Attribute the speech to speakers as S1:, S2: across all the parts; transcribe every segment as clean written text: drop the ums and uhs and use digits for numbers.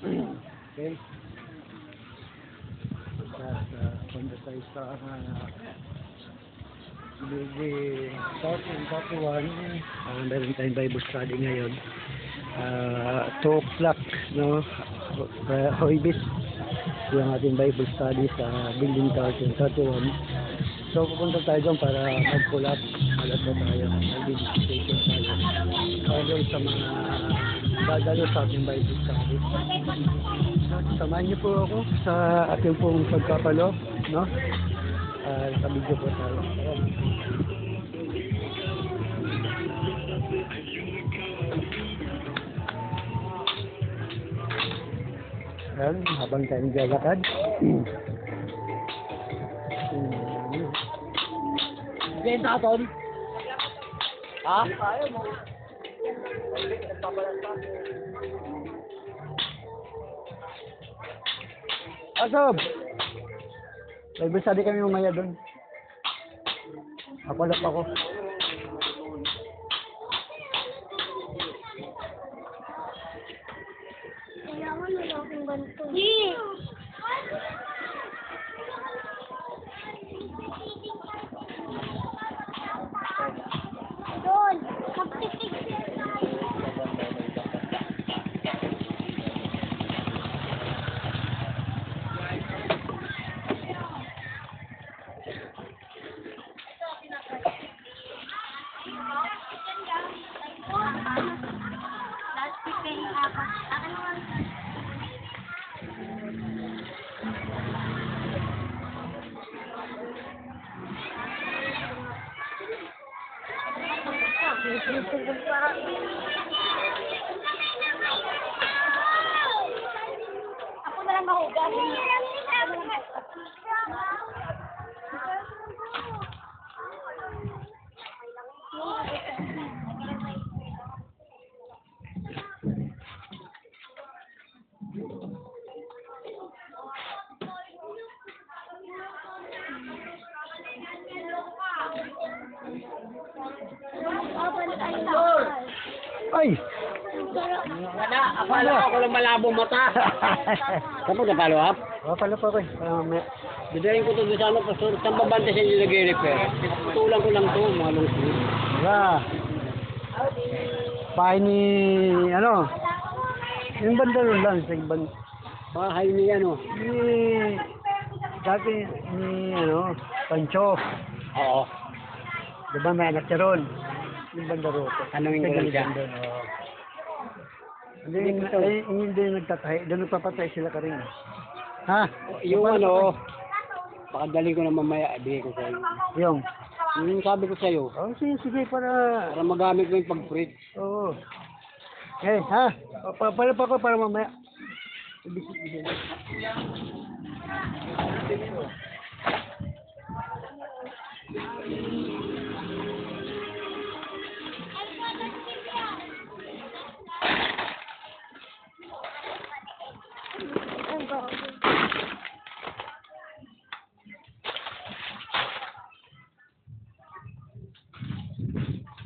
S1: Okay. Punta tayo sa Maybe 41. Meron tayong Bible study ngayon. 2 o'clock, no? Hoybis. Yung ating Bible study sa Building 31. So, pupunta tayo doon para mag-pull up. Alas na tayo. Mag-visitation tayo. Para sa mga dadalo sa ating Bible study. Samahan niyo po ako sa ating pong pagkapalo, no? Sa video po tayo. Ayan, habang tayo naglalakad.
S2: Ganda ton. Ha? Ayaw mo.
S1: Asob! Bible study kami mamaya doon. Apalap ako.
S3: Kailangan wala akong ganito. Yeah! Doon! Magtitig siya tayo! Ako na lang mahugas.
S1: Ay!
S2: Wala, akala ko lang malabong mata. Kapag na-follow up?
S1: Pala pa ko. Mamaya.
S2: Didayin ko ito doon sa ano, pastor. Saan ba banda siya yung nag-repair? Tulang ko lang ito, mga lungsod.
S1: Wala. Pahay ni, ano? Yung banda ron lang. Sa ibang,
S2: Bahay ni ano?
S1: ni, dati ni, ano, Pancho.
S2: Oo.
S1: Diba may anak siya ron? Yung banda ron.
S2: Tanungin ko lang siya.
S1: Hindi nagtatahi. Doon nagpapatay sila ka rin. Ha?
S2: Yung ano, baka dali ko na mamaya, ibigay ko sa'yo.
S1: Yung?
S2: Yung sabi ko sa'yo,
S1: Oh, sige, para
S2: magamit mo yung pag-print.
S1: oo. Ha? Pala pa ko para mamaya. Ibig.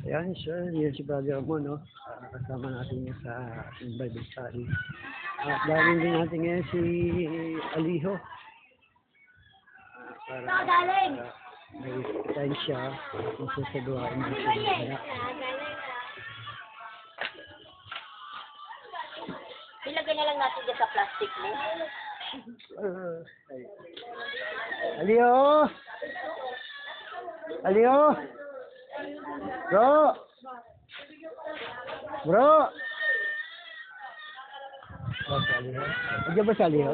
S1: Ayan, sir. Yan si Brother mo, no? Kasama natin niya sa ating Bible study. At dahil din natin ngayon si Aliho. Para may time siya kung susuduhain mo siya mamaya.
S3: Ilagay na lang natin dyan sa plastic mo.
S1: Aliho! Aliho! Bro! Bro! Diyan ba si Aliho?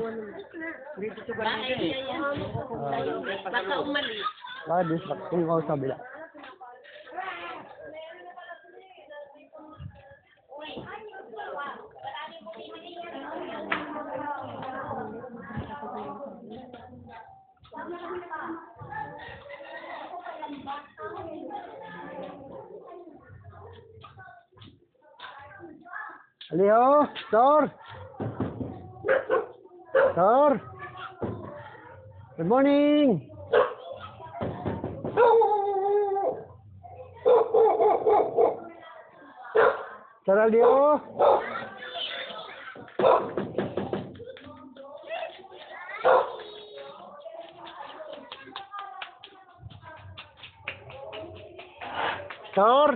S3: Baka umalis.
S1: Baka din, tingin ko sa kabila. Aliho! Sir! Sir! Good morning! Sir Aliho! Sor?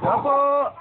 S1: Opo.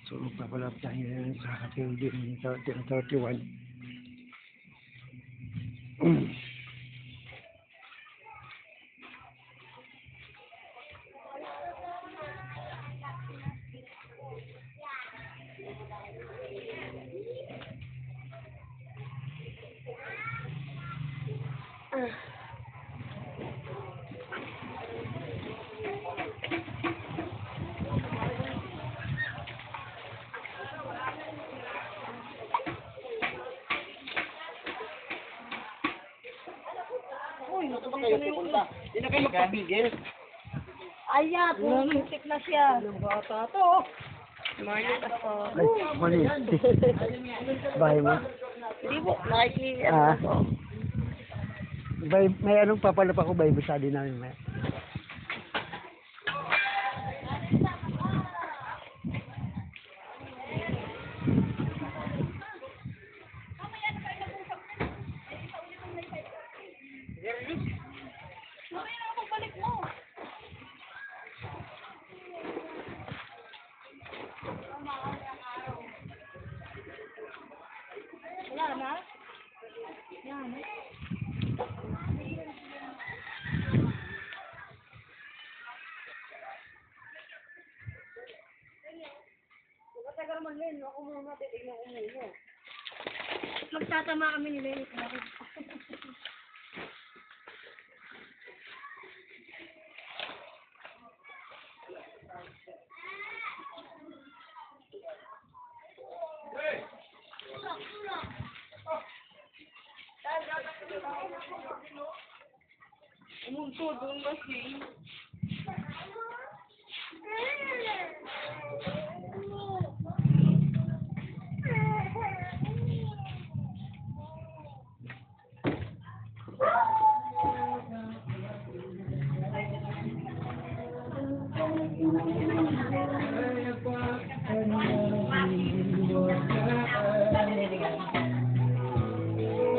S1: So, magpapalap tayo ngayon sa building 31.
S2: Kayo pupunta. Hindi na kayo magpapigil.
S3: Ayan, pumuntik na siya.
S2: Bata to.
S3: Morning ako.
S1: Ay, mali. Bahay mo.
S3: Hindi po, nakikita
S1: Ah.
S3: po.
S1: May anong papalap ako, Bible study namin. May.
S3: Wala na? Yan. Magtatama kami nila yung Umunto doon kasi.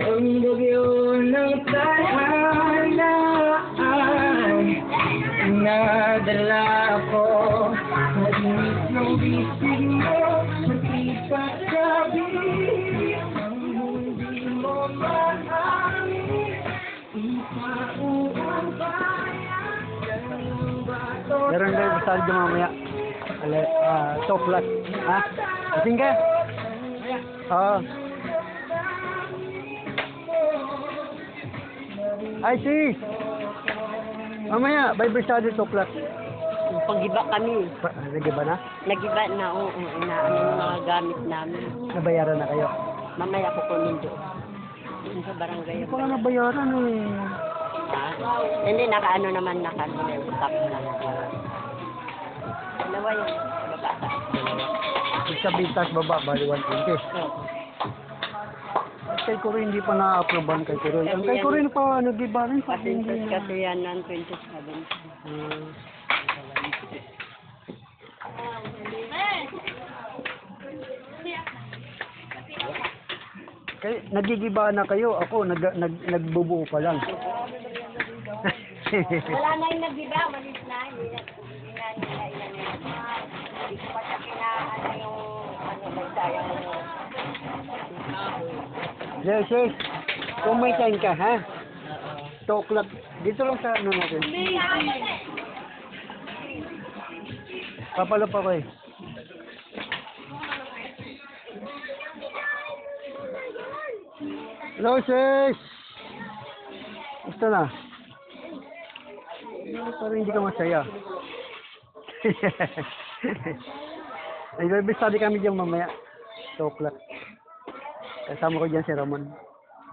S2: Ang bagyo ng tadhana ay nadala ko. Narinig ng bisig mo, nagpipagsabi ang hindi mo maaari. Ipauang bayan ng bato.
S1: Meron na yung study mamaya. 2 o'clock. Ha? Kasing ka? Oo. Ay, sis! Mamaya, Bible study 2 o'clock.
S3: Pag-iba kami.
S1: Nagiba na?
S3: Nag-iba na, oo, inaano yung mga gamit namin.
S1: Nabayaran na kayo?
S3: Mamaya ko kunin doon. Doon sa barangay.
S1: Hindi ko lang nabayaran eh.
S3: Ha? Hindi, nakaano naman, naka-stop na. Dalawa yun, babata.
S1: Sa bintas baba, bali 120. Kay Kuroy hindi pa na-approvean kay Kuroy. Ang kay Kuroy pa nag-iba rin sa hindi
S3: Patintos
S1: na.
S3: kasi yan ng 27.
S1: Kay nagigiba na kayo, ako nagbubuo pa lang.
S3: Wala na yung nag-iba, malis na. Hindi na nila ilan. Hindi ko pa siya kinaano yung nagsayang
S1: Yes, yes. Kung may time ka, ha? 2 o'clock. Dito lang sa ano natin. Papalo pa ko eh. Hello, sis! Gusto na? Parang hindi ka masaya. Ay, Bible study kami dyan mamaya. 2 o'clock. Kasama ko dyan si Ramon.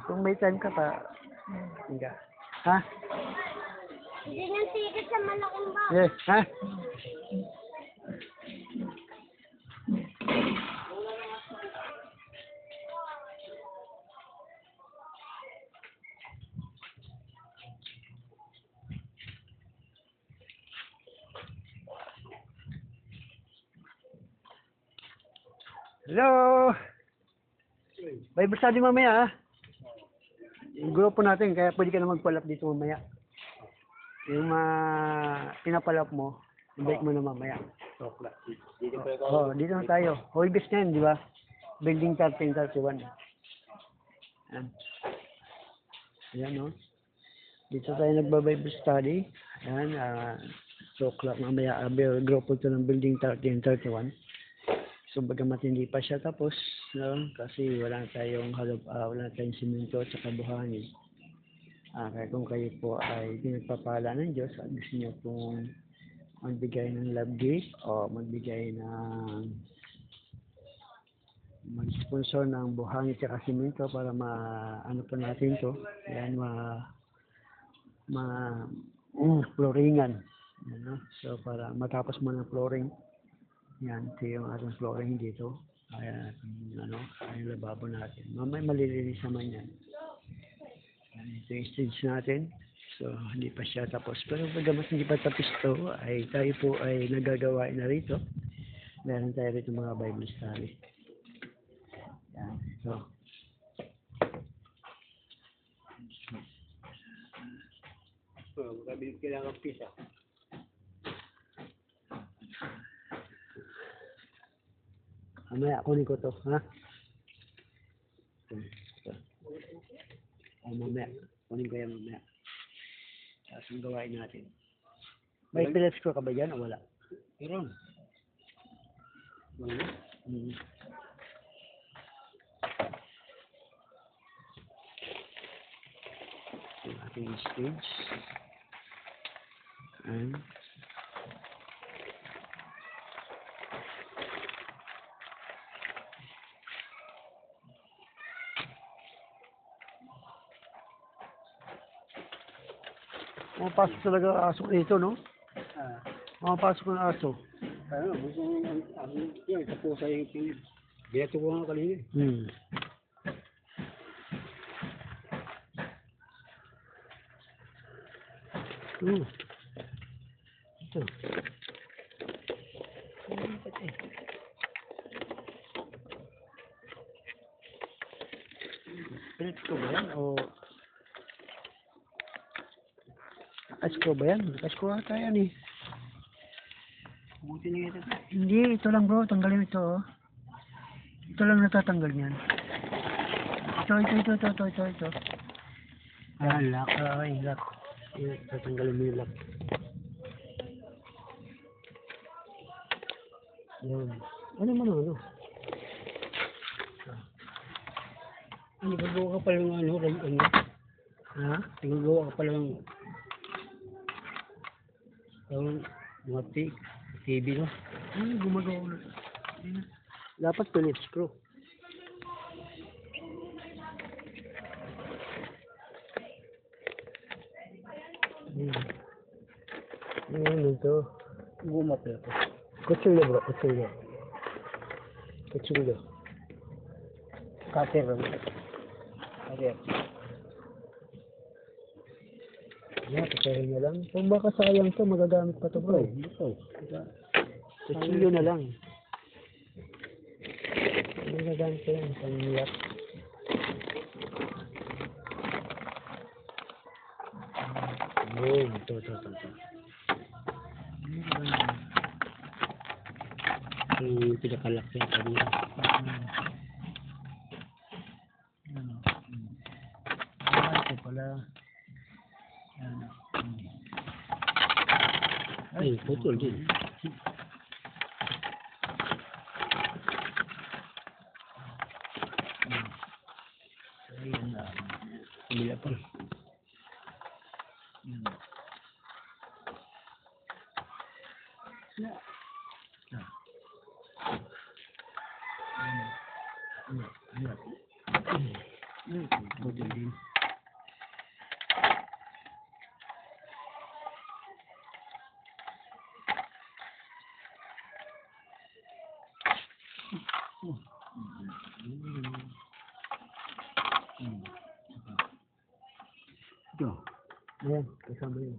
S1: Kung may time ka pa, hindi. Ha?
S3: Hindi nang ticket sa malaking ba?
S1: Yes, ha? Hello! Bible study mamaya, ha? Yung grupo natin, kaya pwede ka na magpalap dito mamaya. Yung pinapalap mo, invite mo na mamaya. Dito na tayo. Hoybis na yun, di ba? Building 1331. Ayan. Ayan, no? Dito tayo nagba-Bible study. Ayan, 2 o'clock mamaya. Grupo ito ng Building 1331. So, bagamat hindi pa siya tapos, no? Kasi wala tayong simento at saka buhangin. Kaya kung kayo po ay pinagpapala ng Diyos at gusto niyo pong magbigay ng love gift o mag-sponsor ng buhangin at saka simento para ano po natin to, yan, flooringan. Ano? So, para matapos mo ng flooring, yan, ito yung ating flooring dito. Ayan, yung lababo natin. Mamay malilinis naman yan. Yan, ito yung stage natin. So, hindi pa siya tapos. Pero bagamat hindi pa tapos ito, ay tayo po ay nagagawain na rito. Meron tayo rito mga Bible study. Yan, so.
S2: Kailangan pisa.
S1: Mamaya, kunin ko to, ha? Mamaya. Kunin ko yan mamaya. Tapos ang gawain natin. May Phillips screw ka ba dyan o wala?
S2: Meron. Wala.
S1: Yung ating stage. And mapasok talaga ang aso dito, no? Mapasok ang aso.
S2: Ano, gusto yan, kapusa yung biyato ko nga kanina.
S1: Ito. Philips ko ba yan? O Asko ba yan? Asko ata yan eh.
S2: Buti na ito.
S1: Hindi, ito lang bro. Tanggalin ito oh. Ito lang natatanggal yan. Ito. Lock. Ay, lock. Tatanggalin mo yung lock. Yan. Ano?
S2: Nagagawa ka pala ng ano?
S1: Ha?
S2: Nagagawa ka pala ng mga TV, no?
S1: Gumagawa na. Dapat Phillips screw. Ano ito?
S2: Guma pala ito.
S1: Kutsilyo bro, kutsilyo.
S2: Cutter.
S1: Yan, pasahin niya lang. Kung baka sayang to, magagamit pa to bro. Kutsilyo na lang. Magagamit ko yan, pang-lock. Ito.
S2: Yung pinakalak yan kanina.
S1: Ito pala.
S2: Ay, putol din.
S1: Kabila pa. Buti din. Ito. Ayan, kasama yun.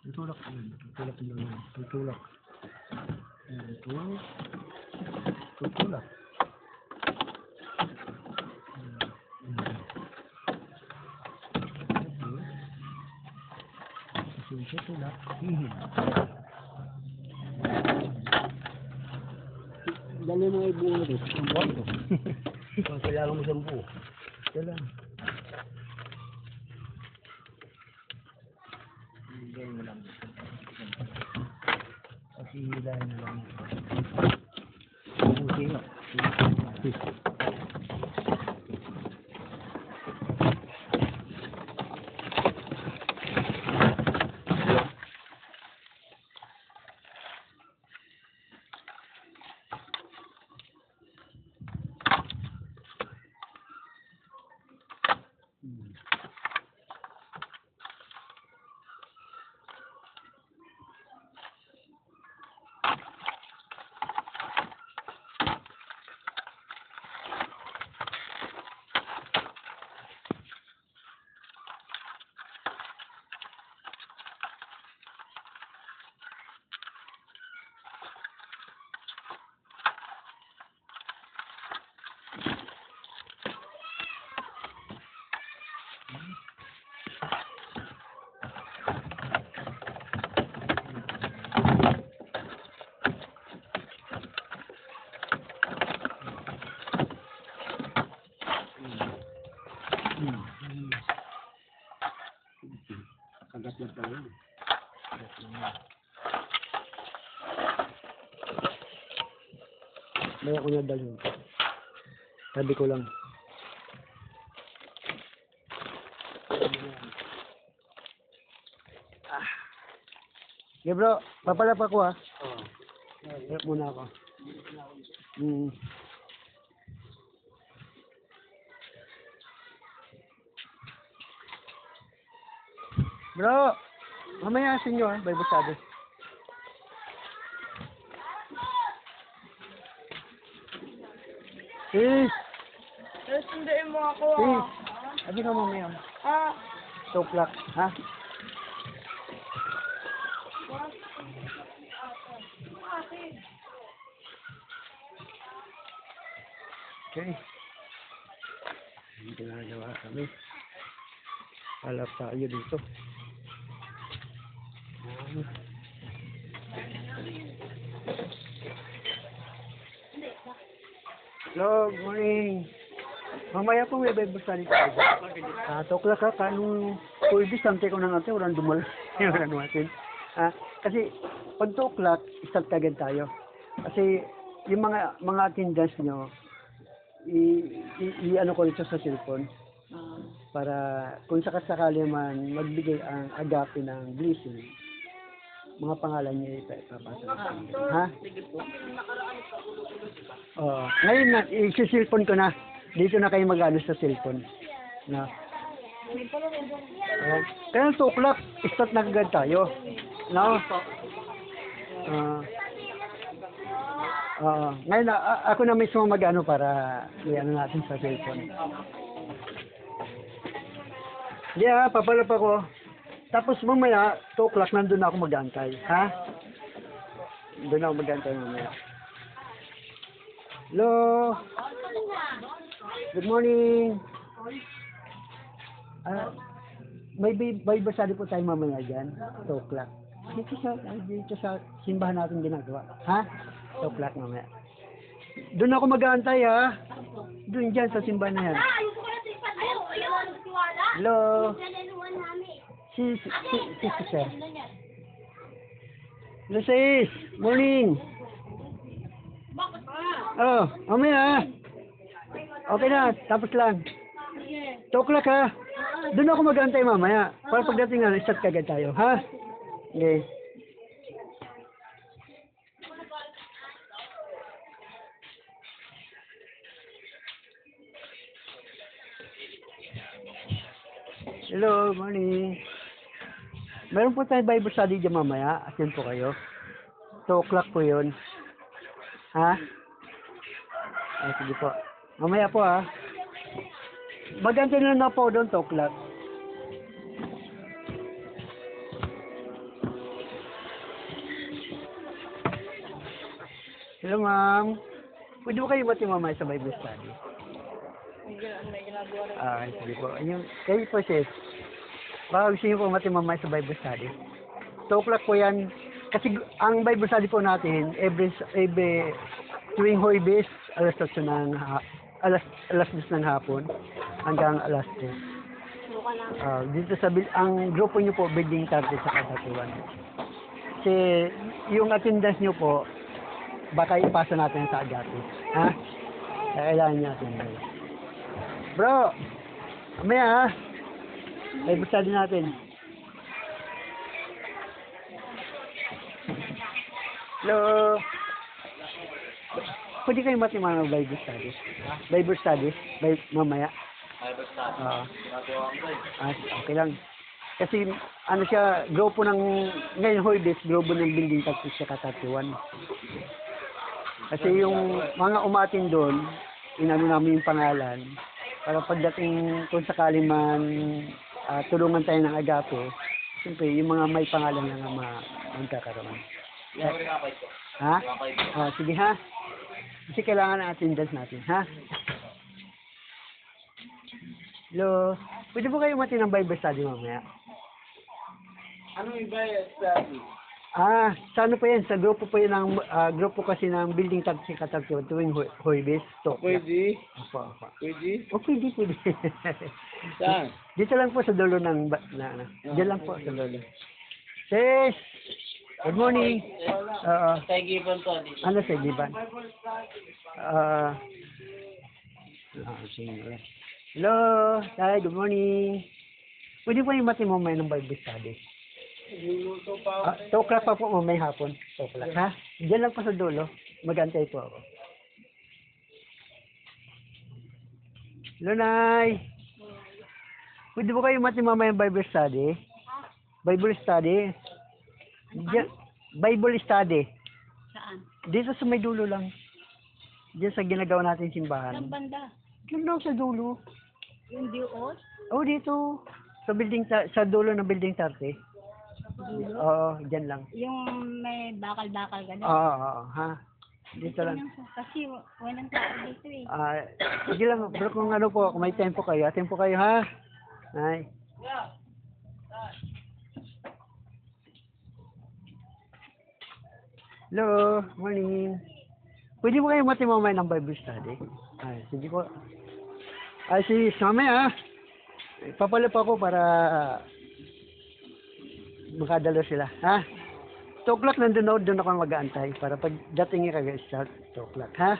S1: Tutulak yun. Tutulak yun. Tutulak. Tutulak. Tutulak. Dali mo ay buo na dito. Ang buo ito. Kailangan mo siyang buo. Kailangan. Hingay mo lang. Kasi hilahin na lang. Okay nga. Kagat na tayo. May ako na dalhin. Sabi ko lang. Okay bro, papalap ako ha. Palap muna ako. Bro, mamaya sa inyo ha, Bible study. Peace!
S3: Sunduin mo ako.
S1: Peace! Sabi ka mamaya. 2 o'clock, ha? Okay. Hindi ginagawa kami. Halap tayo dito. Hello, good morning. Mamaya po may Bible study tayo. 2 o'clock ha, kanong pwede sante ko nang ate, walang dumal. Walang dumatin. Kasi pag 2 o'clock, start kagad tayo. Kasi yung mga attendance nyo, ano ko ito sa cellphone. Para kung sakasakali man magbigay ang agape ng blessing, mga pangalan niya ipapasa natin. Ha? Ngayon na, i-cellphone ko na. Dito na kayo mag-ano sa cellphone. Na. Kaya 2 o'clock, start na agad tayo. No? Ngayon na, ako na mismo mag-ano para i-ano natin sa cellphone. Yeah, papalap ako. Tapos mamaya, 2 o'clock, nandun ako mag-antay. Ha? Doon ako mag-antay mamaya. Hello? Good morning. May Bible study po tayo mamaya dyan. 2 o'clock. Dito sa simbahan natin ginagawa. Ha? 2 o'clock mamaya. Doon ako mag-aantay ha. Doon dyan sa simbahan na yan. Hello.
S3: Dalaluan namin.
S1: Si sir. Hello, sis. Morning.
S3: Bakit ba?
S1: Oh, mamaya. Okay na, tapos lang. 2 o'clock ha. Doon ako mag-antay mamaya. Para pagdating na, start kagad tayo, ha? Okay. Hello, morning. Meron po tayo Bible study dyan mamaya. Atin po kayo. 2 o'clock po yun. Ha? Ah, sige po. Mamaya po ha. Magantay na po doon 2 o'clock. Hello ma'am. Pwede mo kayo mati mamaya sa Bible study? Ah, sige po. Yung, kayo po sis. Baka gusto niyo po mati mamaya sa Bible study. 2 o'clock po yan. Kasi ang Bible study po natin, every tuwing Huwebes, alas 10 ng hapon hanggang alas 3. Dito sa ang grupo niyo po building 30 sa Katatuan. Kasi yung attendance niyo po baka ipasa natin sa Agati. Ha? Kailangan natin. Bro, mamaya ha. Bible study natin. Hello. Pwede kayo matimang ng Bible study? Bible study? Mamaya?
S2: Bible study.
S1: Okay lang. Kasi ano siya, grupo ng, ngayon Huwebes, grupo ng building tapos sa Katatuan. Kasi yung mga umatin doon, inano namin yung pangalan, para pagdating kung sakali man tulungan tayo ng Agape, siyempre yung mga may pangalan lang ang magkakaroon. Ha? Sige ha. Kasi kailangan ng attendance natin, ha? Hello. Pwede po kayo mati ng Bible study mamaya?
S2: Ano yung Bible study?
S1: Sa ano po yan? Sa grupo po yan ng, grupo kasi ng building tag si Katagyo tuwing Huwebes.
S2: Pwede?
S1: Opo.
S2: Pwede?
S1: O, pwede.
S2: Saan?
S1: Dito lang po sa dulo ng, diyan lang po sa dulo. Sis! Good morning.
S2: Sa Gibbon to.
S1: Ano sa Gibbon? Sige. Hello, hi, good morning. Pwede po yung mati mamaya ng Bible study? 2 o'clock pa po mamaya hapon. 2 o'clock, ha? Diyan lang po sa dulo. Mag-antay po ako. Hello, Nay. Pwede po kayo mati mamaya ng Bible study? Bible study? Diyan, Bible study.
S3: Saan?
S1: Dito sa may dulo lang. Diyan sa ginagawa natin simbahan.
S3: Saan banda?
S1: Diyan lang sa dulo.
S3: Yung Dios?
S1: Oh, dito. Sa building, sa dulo ng building 30. Oo, diyan lang.
S3: Yung may bakal-bakal ka na?
S1: Oo, ha? Dito lang.
S3: Kasi walang tao dito eh.
S1: Sige lang, bro, kung ano po, kung may tempo kayo, tempo kayo, ha? Ay. Hello, morning. Pwede mo kayo mati mamaya ng Bible study? Ay, sige po. Ay, si mamaya, ha? Papalo pa ako para makadalo sila, ha? 2 o'clock nandun ako mag-aantay para pag dating niya start 2 o'clock, ha?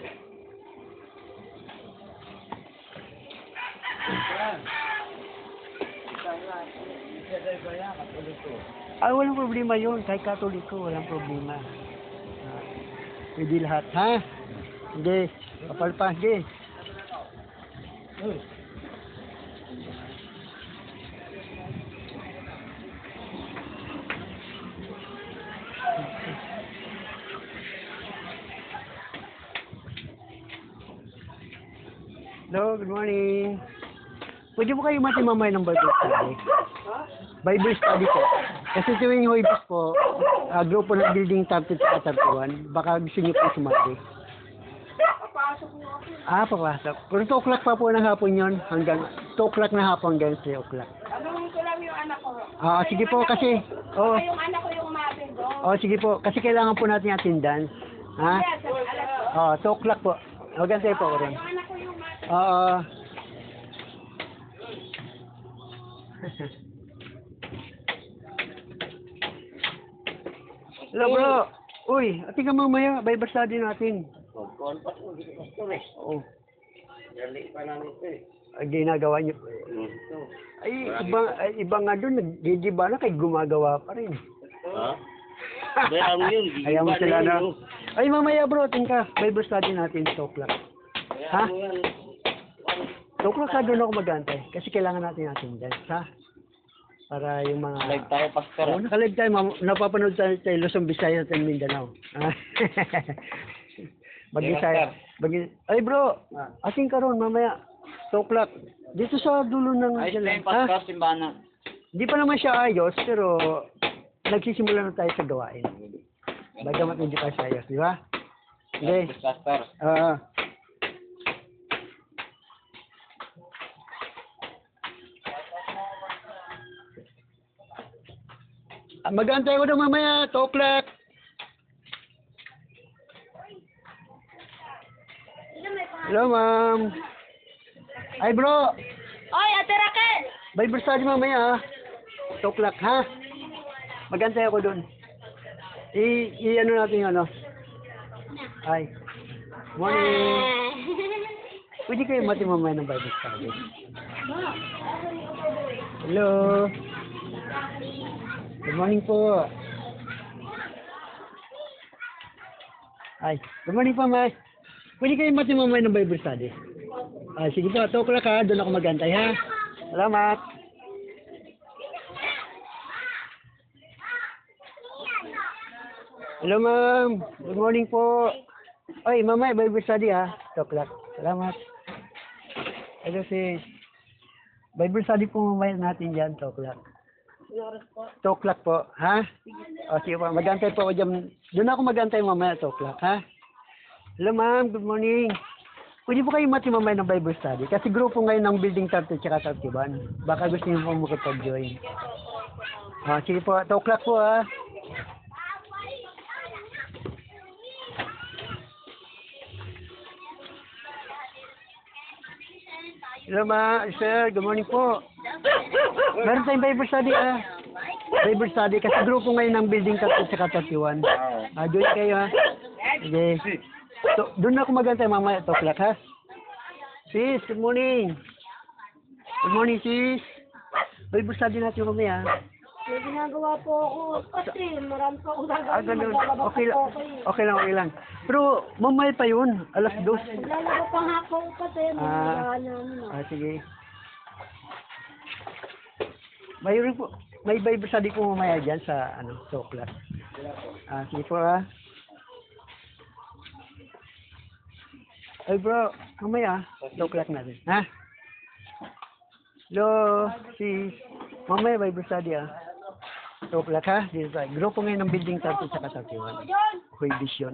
S1: Walang problema yun. Kahit Katoliko, walang problema. Pwede lahat, ha? Hindi. Kapal pa, hindi. Hello, good morning. Pwede po kayo mati mamaya ng Bible study? Bible study po. Kasi tuwing Huwebes po, grupo ng building 30 sa Katatuan, baka gusto niyo po sumali. Papasok. Pero 2 o'clock pa po ng hapon yun, hanggang 2 o'clock na hapon hanggang 3 o'clock.
S3: Tanungin ko lang yung anak ko.
S1: Sige po, kasi,
S3: Yung anak ko yung mabing doon.
S1: sige po, kasi kailangan po natin attendance. Ha?
S3: Alas
S1: 2 o'clock po. Magantay po ko rin.
S3: yung anak ko yung mabing.
S1: Hello bro. Uy, ating ka mamaya, Bible study natin.
S2: Magkuhan pa po, hindi ko pastor eh.
S1: Oo.
S2: Dali pa namin ito eh.
S1: Ay, ginagawa niyo.
S2: Ito.
S1: Iba nga doon, naggigiba na kay gumagawa pa rin.
S2: Ha? Bayaan mo yun.
S1: Ayaw mo
S2: gigiba
S1: sila
S2: yun,
S1: na.
S2: oh.
S1: Ay, mamaya bro, tingka. Bible study natin, 2 o'clock.
S2: Bayaan
S1: Ha?
S2: mo yan.
S1: 2 o'clock na doon ako mag-antay. Kasi kailangan natin attendance, ha? Para yung mga...
S2: Live tayo, pastor.
S1: Oo, nakalive tayo. Napapanood tayo sa Luzon, Visayas at Mindanao. Mag-Visayas. Ay bro, ating karon mamaya, 2 o'clock. Dito sa dulo ng...
S2: Ayos na yung
S1: Ha?
S2: pastor, simbahan.
S1: Hindi pa naman siya ayos, pero nagsisimula na tayo sa gawain. Bagamat hindi pa siya ayos, di ba? Okay.
S2: Pastor.
S1: Mag-aantay ko na mamaya, 2 o'clock. Hello, ma'am. Ay, bro.
S3: Oy, Ate Raquel!
S1: Bible study mamaya, ha? 2 o'clock, ha? Mag-aantay ako doon. I-ano natin yung ano. Ay. Morning. Pwede kayo mati mamaya ng Bible study. Hello. Good morning po. Ay, good morning po, May. Pwede kayo mati mamaya ng Bible study. Ah, sige po, 2 o'clock ha. Doon ako mag-antay, ha? Salamat. Hello, ma'am. Good morning po. Ay, mamaya, Bible study, ha? 2 o'clock. Salamat. Hello, sis. Bible study po mamaya natin dyan, 2 o'clock. 2 o'clock po, ha? O, sige po, mag-antay po ako dyan. Doon ako mag-antay mamaya, 2 o'clock, ha? Hello, ma'am. Good morning. Pwede po kayo mati mamaya ng Bible study. Kasi grupo ngayon ng Building 30 at 31. Baka gusto niyo po makipag-join. Sige po, 2 o'clock po, ha? Hello, ma. Sir, good morning po. Meron tayong Bible study, ah. Bible study. Kasi grupo ngayon ng Building 30 at 31. Join kayo, ha? Okay. So, doon ako mag-antay mamaya, 2 o'clock, ha? Sis, good morning. Good morning, sis. Bible study natin mamaya.
S3: May ginagawa po ako kasi marami po akong gagawin.
S1: Ganun.
S3: Maglalaba
S1: Okay lang.
S3: pa po ako eh.
S1: Okay lang, okay lang. Pero, mamaya pa yun. Alas 2.
S3: Maglalaba pa nga po kasi mga namin.
S1: Sige. Mayroon po. May Bible study po mamaya dyan sa, 2 o'clock. Sige po, ha? Ay bro, mamaya, 2 o'clock natin. Ha? Hello, sis. Mamaya, Bible study, ha? 2 o'clock, ha? Dito tayo. Grupo ngayon ng Building 30 at 31. Huy Vision.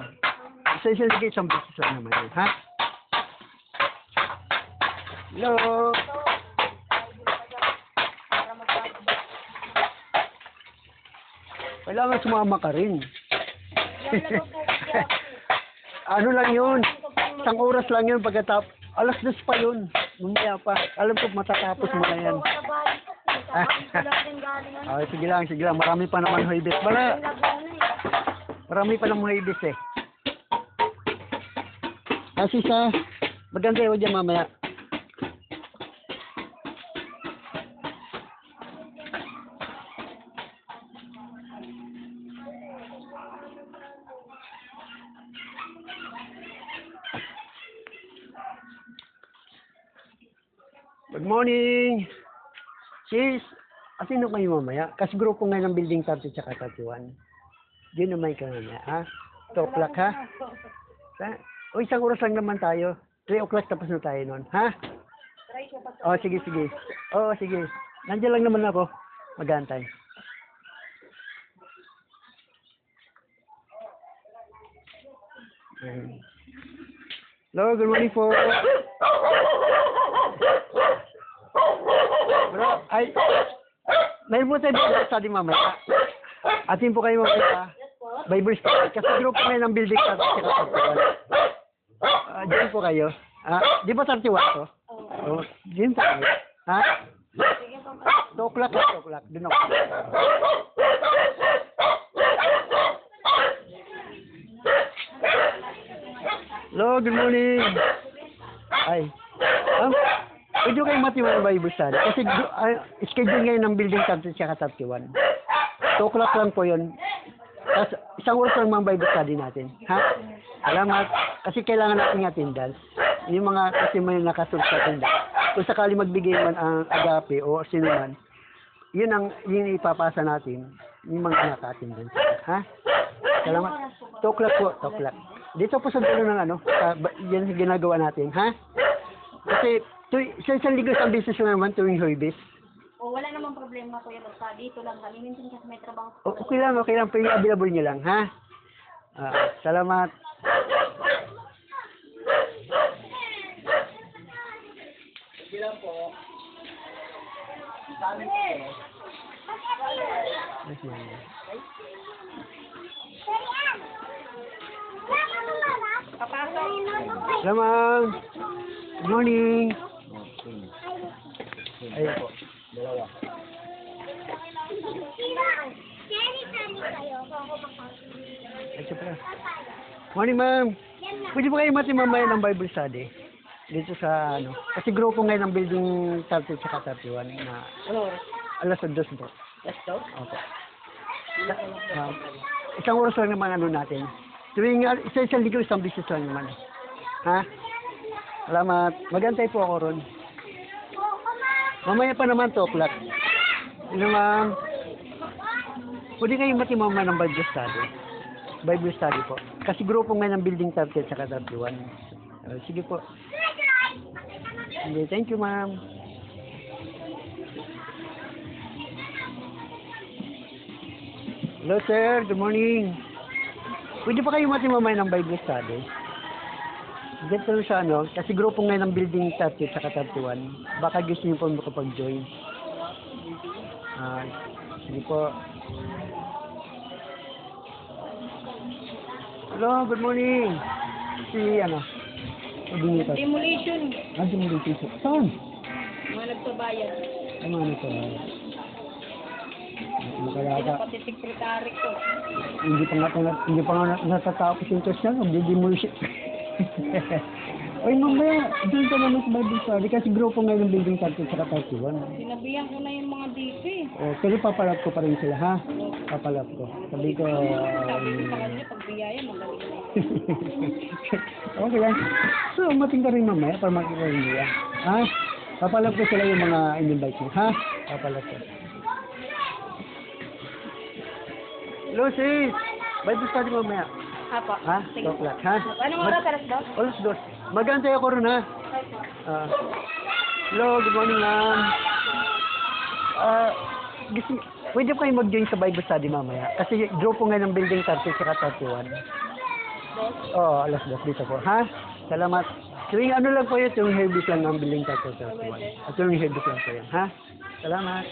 S1: Isa isang business lang naman yun, ha? Hello. Kailangan sumama ka rin. Ano lang yun? Isang oras lang yun pagkatapos. Alas 2 pa yun. Mamaya pa. Alam ko matatapos mo na yan. Sige lang. Marami pa naman huibis. Marami pa naman huibis eh. Kasi maganda yun dyan mamaya. Good morning. Sis, sino kayo mamaya? Kasi grupo ngayon ng Building 30 at 31. Yun naman ka mamaya, ha? 2 o'clock, ha? O, isang oras lang naman tayo. 3 o'clock tapos na tayo nun, ha? Sige. Sige. Nandiyan lang naman ako. Mag-aantay. Hello, good morning po. Bro, may po tayo Bible study mamaya. Atin po kayo mamaya. Bible study. Kasi group po ngayon ng Building 30 at 31. Diyan po kayo. Di ba 31 to? Diyan po kayo. Ha? 2 2 o'clock, 2 o'clock. Doon ako. Hello, good morning. Ay. Pwede kayo matiwala ba Bible study? Kasi schedule ngayon ng building 30 at 31. 2 o'clock lang po yun. Tapos, isang oras lang mga Bible study natin. Ha? Salamat. Kasi kailangan natin attendance. Yung mga kasi may nakasunod sa attendance. Kung sakali magbigay man ang agape o sino man, yun ipapasa natin. Yung mga naka-attendance. Ha? Salamat. 2 o'clock po. 2 o'clock. Dito po sa dulo ng yan ginagawa natin. Ha? Kasi, sa isang linggo sa business naman tuwing Huwebes.
S3: O, wala namang problema, Kuya. Basta dito lang kami. Minsan kasi may trabaho.
S1: Okay lang. Pero yung available nyo lang, ha? Salamat.
S2: Bilang po.
S1: Yes, ma'am.
S3: Papasok.
S1: Salamat. Good morning. Ayun po.
S2: Dalawa.
S1: Ito pala. Morning, ma'am. Pwede ba kayo mamaya ng Bible study? Dito sa kasi grupo ngayon ng building 30 at 31 na
S2: Ano?
S1: alas 2 po.
S2: Let's go.
S1: Opo. Isang oras lang naman natin. Tuwing isang linggo, isang business lang naman. Ha? Salamat. Magantay po ako ron. Mamaya pa naman 2 o'clock. Ma'am. Pwede kayo mamaya ng Bible study. Bible study po. Kasi grupo ngayon ng building 30 at 31. Sige po. Okay, thank you, ma'am. Hello, sir. Good morning. Pwede pa kayo mamaya ng Bible study? Dito sa kasi grupo ngayon ng building 30 at 31. Baka gusto niyo po makapag-join. Sige po. Hello, good morning. Si Binita.
S3: Demolition.
S1: Demolition. Saan?
S3: Mga nagsabayan.
S1: Ano ito? Makalata.
S3: Pati secretary ko.
S1: Hindi pa nga natatapos yung test niya. Mag-demolition. Oy, mamaya, doon ka naman sa Bible study kasi grupo ngayon ng building 30 at 31.
S3: Sinabihan ko na yung mga DP.
S1: Pero papalap ko pa rin sila, ha? Papalap ko. Sabi ko,
S3: Sabi ko sa kanya, pag biyaya, magaling na.
S1: okay lang. So, umating ka rin mamaya para makita rin nila. Ha? Papalap ko sila yung mga in-invite mo, ha? Papalap ko. Hello, sis! Bible study mamaya.
S3: Apo.
S1: Ha?
S3: Sige.
S1: 2 o'clock, ha?
S3: Anong oras, alas 2?
S1: Alas 2. Magantay ako rin, ha? Hello, good morning, ma'am. Pwede pa kayo mag-join sa Bible study mamaya? Kasi grupo ngayon ng building 30 at 31. Oo, alas 2 dito po, ha? Salamat. Tuwing lang po yun, tuwing herbis lang ng building 30 at 31. At tuwing herbis lang po yun, ha? Salamat.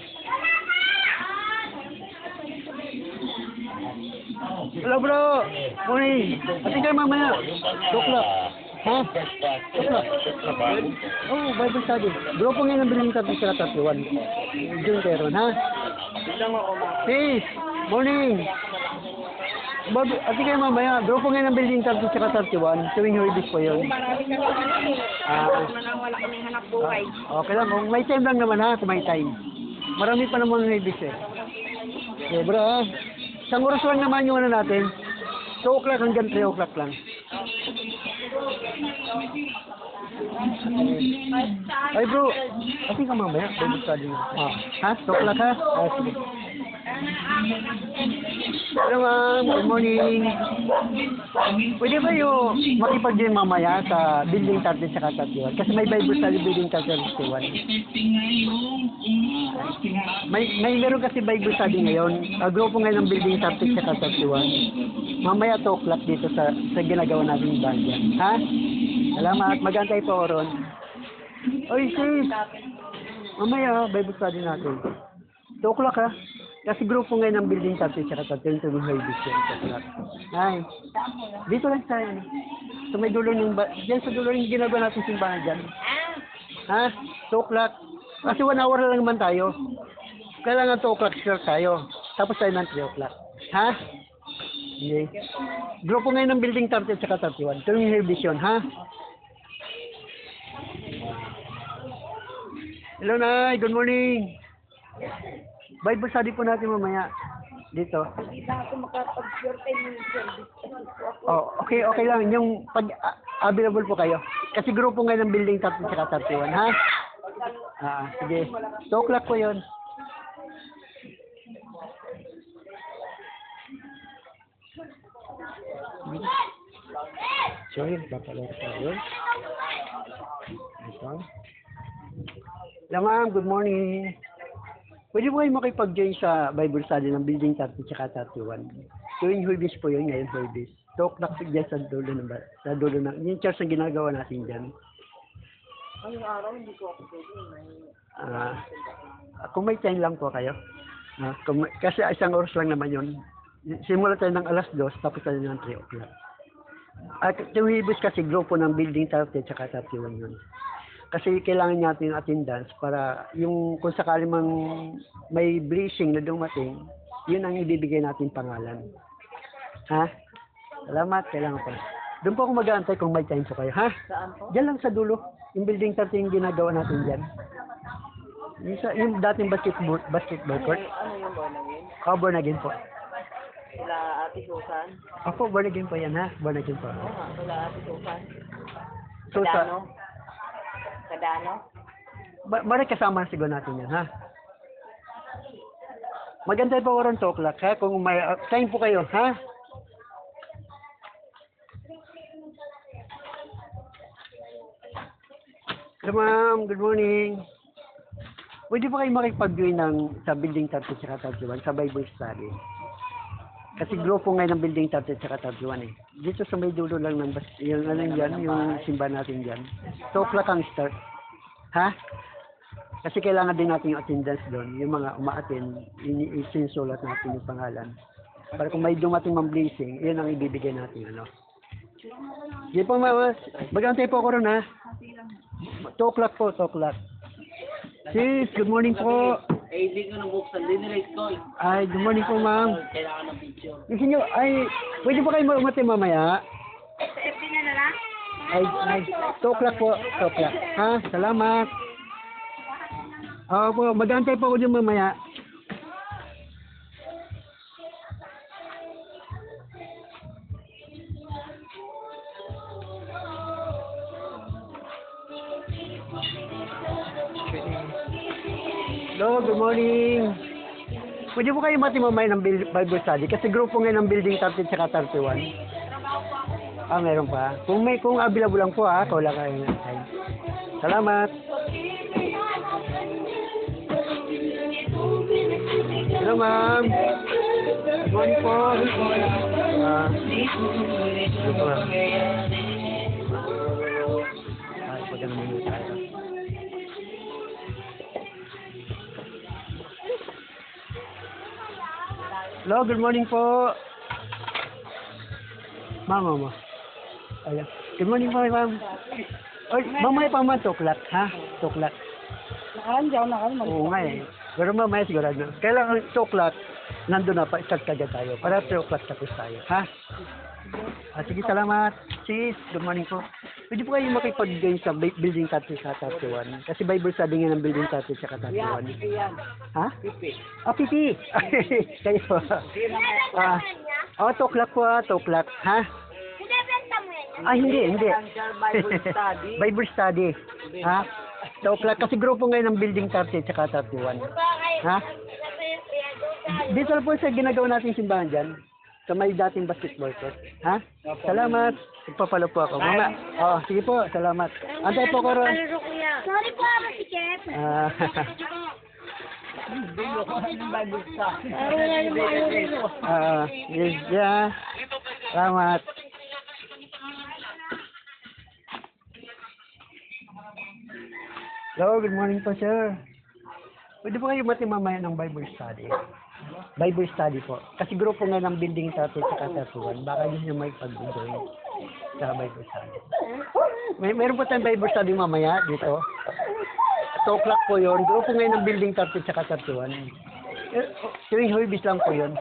S1: Hello, bro. Morning. Ating kayo mamaya. 2 o'clock. Ha? 2 o'clock. Oh, Bible study. Grupo ngayon ng building 30 at 31. Diyan kayo ron, ha? Sis, morning. Ating kayo mamaya. Grupo ngayon ng building 30 at 31. Tuwing herbis po yun.
S3: Marami ka naman wala kaming hanap buhay.
S1: Okay lang. May time lang naman, ha? May time. Marami pa naman herbis, eh. Okay, bro, ha? Isang oras lang naman yung natin. 2 o'clock hanggang 3 o'clock lang. Ay bro, ating ka mamaya. Bible study mo. Ha? 2 o'clock ha? Sige. Hello ma'am, good morning. Pwede ba yung makipag-join mamaya sa building 30 sa 31? Kasi may Bible study building 30 sa 31. Meron kasi Bible study ngayon. Grupo ngayon ng building 30 sa 31. Mamaya 2 o'clock dito sa ginagawa natin banyan. Ha? Salamat. Magantay po ron. Oy sis. Mamaya Bible study natin. 2 o'clock ha? Kasi grupo ngayon ng building 30 sa 31 to may vision. Ay. Dito lang sa sa may dulo ng diyan sa dulo ng ginagawa natin simbahan diyan. Ha? 2 o'clock. Kasi 1 hour lang naman tayo. Kailangan 2 o'clock start tayo. Tapos tayo ng 3 o'clock. Ha? Hindi. Grupo ngayon ng building 30 at saka 31. Ito yung revision, ha? Hello, Nay. Good morning. Bible study po natin mamaya. Dito.
S3: Hindi ba ako makapag-short time yung service?
S1: Oh, okay lang. Yung pag available po kayo. Kasi grupo ngayon ng building 30 at saka 31, ha? Sige. 2 o'clock po yun. So, yun. Papalaro tayo. Ito. Hello, ma'am. Good morning. Pwede po kayo makipag-join sa Bible study ng building 30 at 31. Tuwing Huwebes po yun, ngayon Huwebes. 2 o'clock dyan sa dulo ng yung church na ginagawa natin dyan.
S3: Ngayong araw, hindi ko ako pwede.
S1: Kung may time lang po kayo. Kasi 1 oras lang naman yun. Simula tayo ng 2:00, tapos tayo ng 3 o'clock. At yung Huwebes kasi grupo ng building 30 at 31 yun. Kasi kailangan natin yung attendance para yung kung sakali mang may blessing na dumating, yun ang ibibigay natin pangalan. Ha? Salamat, kailangan pa. Doon po ako mag-aantay kung may time po kayo, ha?
S3: Saan po?
S1: Diyan lang sa dulo. Yung building 30 yung ginagawa natin dyan. Yung dating basketball court.
S3: Ano yung born again?
S1: Born again po.
S3: Sila Ate Susan?
S1: Ako, born again po yan, ha? Born again po.
S3: Oo nga, sila Ate Susan.
S1: So,
S3: Kadano?
S1: Bari kasama na siguro natin yan, ha? Maganda po around 2 o'clock, ha? Kung may time po kayo, ha? Hello, ma'am. Good morning. Pwede po kayo makipag-join sa building 30 at 31 sa Bible study. Kasi grupo ngayon ng building 30 at 31 eh. Dito sa may dulo lang ng yung simbahan natin dyan. 2 o'clock ang start. Ha? Kasi kailangan din natin yung attendance doon. Yung mga uma-attend, isinsulat natin yung pangalan. Para kung may dumating mang blessing, yun ang ibibigay natin. Ano? Di po, magantay po ako ron, ha? 2 o'clock po, 2 o'clock. Sis, good morning po.
S2: Hindi ko nang buksan. Dinelate ko.
S1: Ay, good morning po, ma'am.
S2: Kailangan ng picture.
S1: Gusto nyo, pwede po kayo umati mamaya?
S3: FB na lang?
S1: Ay, 2 o'clock po, 2 o'clock. Ha? Salamat. Po, mag-antay po ako dyan mamaya. Hello, good morning. Pwede po kayo mati mamaya ng Bible study kasi grupo ngayon ng building 30 at 31. Meron pa. Kung available lang po, kung wala kayo ng time. Salamat. Hello, ma'am. Good morning po. Pagka naman tayo. Hello, good morning po. Mama. Ayan. Good morning po, ma'am. Oy, mamaya pa man 2 o'clock, ha? 2 o'clock.
S3: Nakalan.
S1: Oo nga eh. Pero mamaya sigurado. Kailangan 2 o'clock, nandun na pa, start kagad tayo. Para 3 o'clock tapos tayo, ha? Sige, salamat. Sis, good morning po. Pwede po kayo makipag-join sa building 30 sa 31. Kasi Bible study nga ng building 30 sa 31.
S3: Yan.
S1: Ha?
S3: Pipi.
S1: Pipi. Kayo po. 2 o'clock po, 2 o'clock. Ha? Hindi.
S3: Bible study.
S1: Bible study. Ha? 2 o'clock. Kasi grupo ngayon ng building 30 at 31. Ha? Dito po sa ginagawa natin simbahan dyan. Sa may dating basketball court. Ha? Salamat. Ipapalo po ako. Mama. Sige po. Salamat. Antay po ko ron.
S3: Sorry po, Masikip.
S1: Yeah. Salamat. Hello, good morning po, sir. Pwede po kayo mamaya ng Bible study. Bible study po. Kasi grupo nga ng building 30 sa 31. Baka yun yung may pag-join sa Bible study. Meron po tayong Bible study mamaya dito. 2 o'clock po yun. Grupo ngayon ng building 30 sa 31. Tuwing Huwebes lang po yun.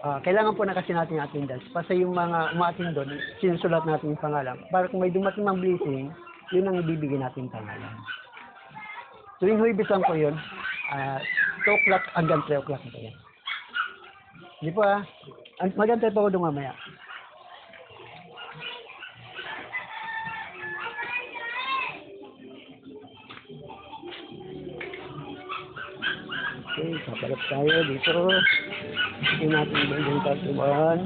S1: Kailangan po na kasi natin attendance. Kasi yung mga umating doon, sinusulat natin yung pangalan. Para kung may dumating mang blessing, yun ang ibibigay natin pangalan. Tuwing Huwebes lang po yun. 2 o'clock hanggang 3 o'clock po yan. Hindi po magantay po ako doon mamaya. Okay, kapalat tayo dito. Hindi natin yung tatuan.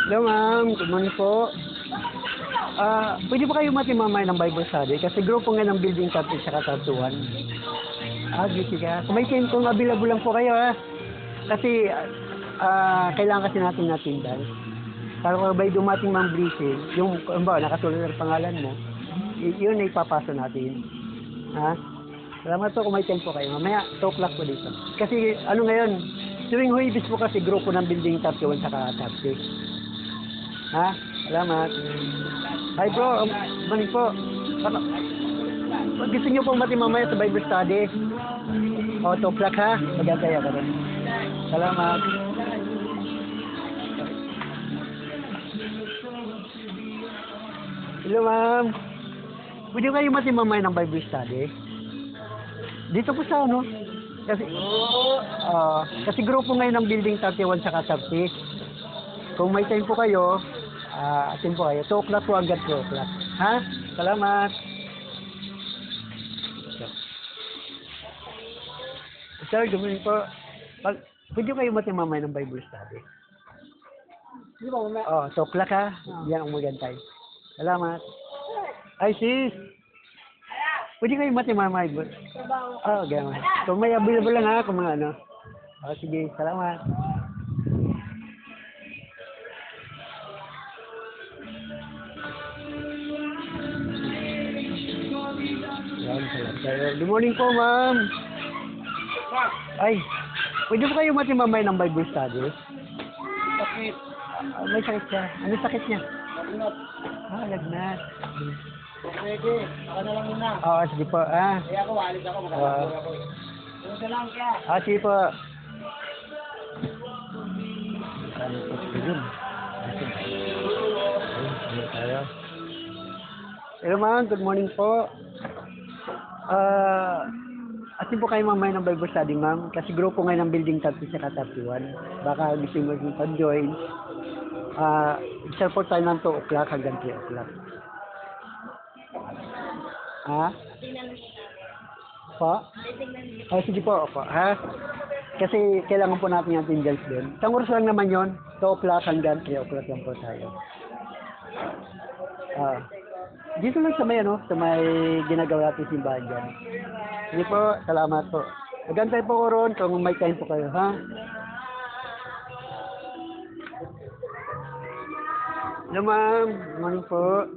S1: Hello ma'am, good morning po. Pwede ba kayo matimamay ng Bible study? Kasi grupo nga ng building topic sa katatuan. Busy ka. Kung available lang po kayo Kasi kailangan kasi natin attendance. Para kung may dumating mang briefing, yung nakasulat ng pangalan mo, yun ay ipapasa natin. Salamat po kung may tempo kayo. Mamaya, 2 o'clock po dito. Kasi ano ngayon, tuwing Huwebes po kasi grupo ng building top 1 saka top 6. Salamat. Hi bro, manig po. Gusto niyo pong mati mamaya sa Bible study? 2 o'clock Magantay ako rin. Salamat. Hello ma'am. Pwede kayo mati mamaya ng Bible study? Dito po sa kasi grupo ngayon ng building 31 sa Katapti. Kung may time po kayo, atin po kayo. 2 o'clock po hanggang 3 o'clock. Salamat. Sir, gawin po. Pwede kayo matimamay ng Bible study?
S2: Di ba, mamaya?
S1: 2 o'clock Yan ang magantay. Salamat. Ay sis. Pwede kayo matimamay. Gano'n. Kung may available lang kung mga ano. Sige, salamat. Good morning po, ma'am. Ay, pwede po kayo matimamay ng Bible study?
S2: Sakit.
S1: May sakit siya. Ano sakit niya?
S2: Lagnat.
S1: Lagnat.
S2: Pwede. Ako na lang muna.
S1: Sige po.
S2: Kaya ako, alis ako. Magkakabura ako. Doon lang kaya.
S1: Sige po. Ano po yun? Hello ma'am, good morning po. Atin po kayo mamaya ng Bible study ma'am. Kasi grupo ngayon ng building 30 sa Katatuan. Baka gusto mo yung pag-join. Support tayo ng 2 o'clock hanggang 3 o'clock. Po? Sige po. Kasi kailangan po natin yung attendance doon. Isang oras lang naman yun. 2 o'clock hanggang 3 o'clock lang po tayo. Dito lang sa may sa may ginagawa natin simbahan dyan. Sige po, salamat po. Magantay po ko ron kung may time po kayo, Hello ma'am, morning po.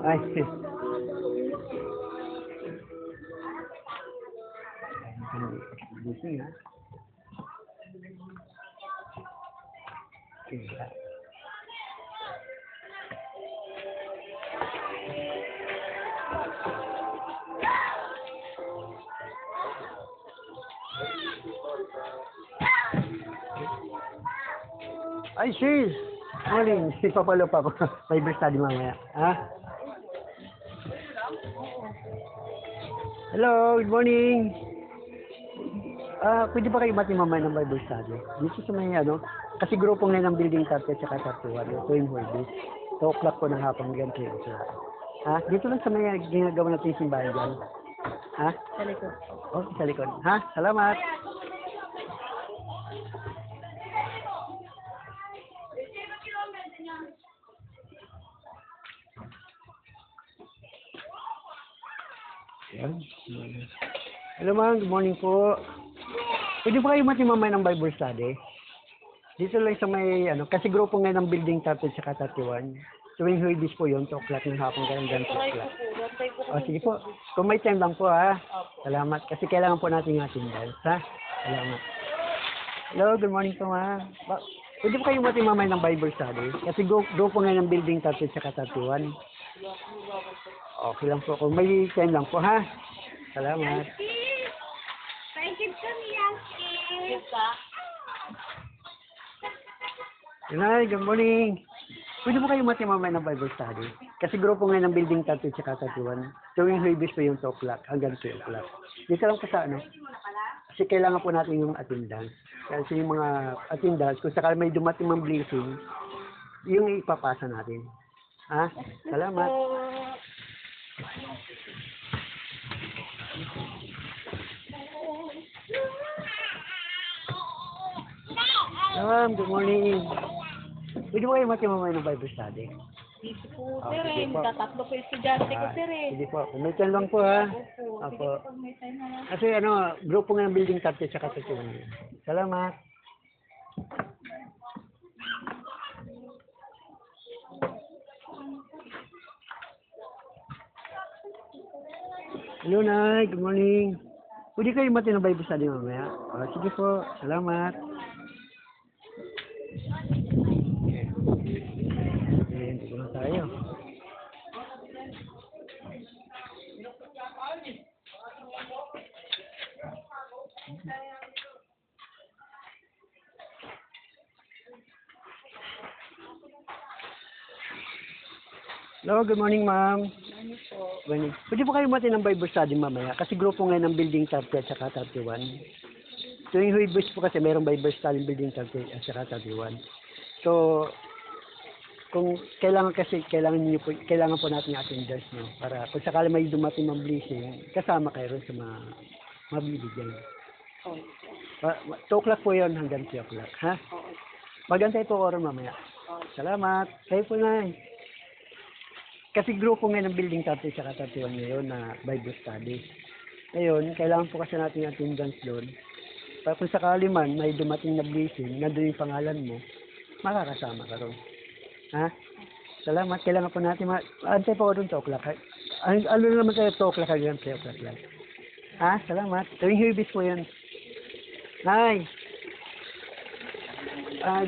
S1: Ay, busy Ay, sis. Morning. Papalo pa ako. Bible study mamaya. Hello, good morning. Pwede ba kayo mati mamaya ng Bible study? Dito sa may kasi grupo ngayon ng building 30 at saka 31. Ito yung Huwebes. 2 o'clock po ng hapon hanggang 3 o'clock. Dito lang sa may ginagawa natin yung simbahan dyan.
S3: Sa likod.
S1: Sa likod. Salamat. Hello ma'am, good morning po. Pwede ba kayo matimamay ng Bible study? Dito lang sa may kasi grupo ngayon ng building 30 at 31. Tuwing Huwebes po yun, 2 o'clock ng hapon hanggang 3 o'clock. Sige po. Kung may time lang po Salamat. Kasi kailangan po natin yung attendance Salamat. Hello, good morning po ma'am. Pwede ba kayo matimamay ng Bible study? Kasi grupo ngayon ng building 30 at 31. Okay lang po. Kung may time lang po Salamat. Nay, good morning. Pwede mo kayo mati mamaya ng Bible study? Kasi grupo ngayon ng building 30 at 31. Tuwing Huwebes po yung 2 o'clock hanggang 3 o'clock. Dito lang po sa ano. Kasi kailangan po natin yung attendance. Kasi yung mga attendance, kung sakali may dumating mang blessing, yung ipapasa natin. Ha? Salamat. Good morning. Pwede mo kayo mati mamaya ng Bible study?
S3: Dito po,
S1: Ah,
S3: sir,
S1: sige po.
S3: tatatlo po yung estudyante ko, sir, eh.
S1: Sige po. May time lang po ha.
S3: Opo, sige
S1: Apo.
S3: po, pag may time na lang.
S1: Kasi ano, grupo nga ng building 30 at 31. Salamat. Hello, Nay. Good morning. Pwede kayo mati ng Bible study mamaya? Sige po. Salamat. Dito na tayo. Hello, good morning, ma'am. Morning. Pwede po kayo mati ng Bible study mamaya? Kasi grupo ngayon ng building 30 at saka 31. Tuwing Huwebes po kasi mayroong Bible study building 30 at saka 31. So, kung kailangan kailangan po natin yung attendance, no? Para kung sakali may dumating ng blessing, kasama kayo rin sa mga mabibigyan. 2 o'clock po yun hanggang 3 o'clock, ha? Magantay po oras mamaya. Salamat. Kayo po na. Kasi grupo ngayon ng building 30 at 31 ngayon na Bible study. Ngayon, kailangan po kasi natin yung attendance doon. Para kung sakali man may dumating na blessing, nandun yung pangalan mo, makakasama ka ron. Ha? Salamat. Kailangan po natin antay po doon 2 o'clock. Ano naman tayo 2 o'clock hanggang 3 o'clock lang. Ha? Salamat. Tuwing Huwebes po yan. Hi!